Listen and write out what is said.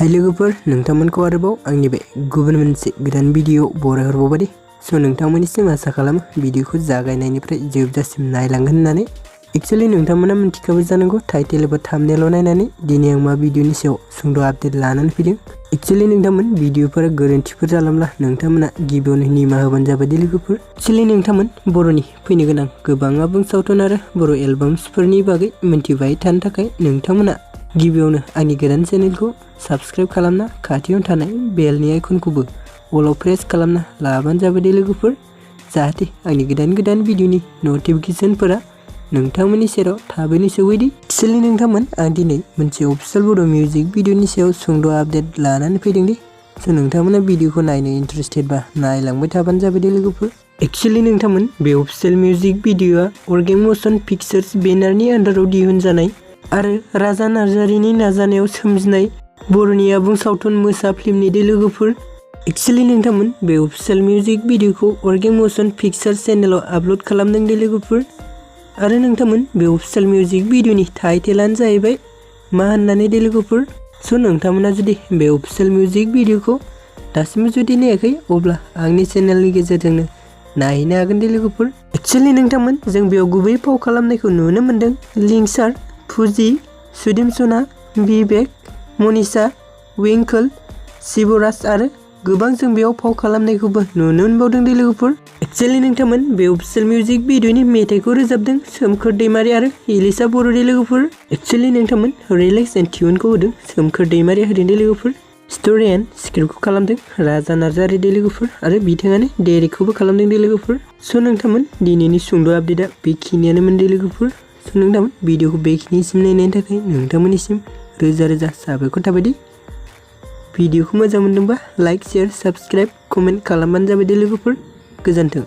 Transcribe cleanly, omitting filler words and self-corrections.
हाय लोगोफोर नोंथांमोनखौ आरोबाव आंनि बे गुबुन मोनसे गोदान भिडिअ बरायहरबावबाय नोंथांमोननिसिम आसा खालामो भिडिअखौ जागायनायनिफ्राय जोबजासिम नायलांगोन होननानै एक्चुअली नोंथांमोना मिथिखाबाय जानांगौ टाइटेल एबा थाम्बनेल नायनानै दिनै आं मा भिडिअनि सायाव सुंद' आपडेट लानानै फैदों एक्चुअली नोंथांमोन भिडिअफोरा गोरोन्थिफोर जालांब्ला नोंथांमोना गिबियावनो निमाहा होबानो जाबाय दे लोगोफोर एक्चुअली नोंथांमोन बर'नि फैनो गोनां गोबां आबुं सावथुन आरो बर' एलबाम्सफोरनि बागै मिन्थिबाय थानो थाखाय नोंथांमोना गिबियावनो आंनि गोदान चेनेलखौ सब्सक्राइब खालामना खाथियाव थानाय बेलनि आइकनखौबो अलाव प्रेस खालामना लाबानो जाबाय दे लोगोफोर जाहाथे आंनि गोदान भिडिअनि नटिफिकेशनफोरा नोंथांमोननि सेराव थाबैनो सौहैदि एक्चुअली नोंथांमोन आं दिनै मोनसे अफिशियेल बड' मिउजिक भिडिअनि सायाव सुंद' आपडेट लानानै फैदों दि नोंथांमोना भिडिअखौ नायनो इन्टारेस्टेडबा नायलांबाय थाबानो जाबाय दे लोगोफोर एक्चुअली नोंथांमोन बे official music भिडिअआ organ motion pictures बेनारनि आन्डाराव दिहुनजानाय आरो राजा नार्जारिनि नाजानायाव सोमजिनाय बर'नि आबुं सावथुन मोसा फिल्मनि दे लोगोफोर एक्चुअली नोंथांमोन बे अफिशियेल मिउजिक भिडिअखौ अर्गेन मोशन पिक्चार्स चेनेलाव आपल'ड खालामदों दे लोगोफोर आरो नोंथांमोन बे अफिशियेल मिउजिक भिडिअनि टाइटेलानो जाहैबाय मा होननानै दे लोगोफोर नोंथांमोना जुदि बे अफिशियेल मिउजिक भिडिअखौ दासिमबो जुदि नायाखै अब्ला आंनि चेनेलनि गेजेरजोंनो नायहैनो हागोन दे लोगोफोर एक्चुअली नोंथांमोन जों बेयाव गुबै फाव खालामनायखौ नुनो मोन्दों लिंसार फुजि सुदिम सना बिबेक मनीषा विंकल शिवराज आरो गोबां जों बेयाव फाव खालामनायखौबो नुनो मोनबावदों दे लोगोफोर एक्चुअली नोंथांमोन बे अफिशियेल मिउजिक भिडिअनि मेथाइखौ रोजाबदों सोमखोर दैमारि आरो इलिसा बर' दे लोगोफोर एक्चुअली नोंथांमोन रिलेक्स एन्ड टिउनखौ होदों सोमखोर दैमारि होदों दे लोगोफोर स्ट'रि एन्ड स्क्रिप्टखौ खालामदों राजा नार्जारि दे लोगोफोर आरो बिथाङानो डाइरेक्टखौबो खालामदों दे लोगोफोर नोंथांमोन दिनैनि सुंद' आपडेटआ बेखिनियानोमोन दे लोगोफोर नोंथांमोन भिडिअखौ बेखिनिसिम नायनायनि थाखाय नोंथांमोननिसिम रोजा साबायखर थाबाय दि भिडिअखौ मोजां मोनदोंबा लाइक शेयार साबस्क्राइब कमेन्ट खालामबानो जाबाय दे लोगोफोर गोजोन्थों।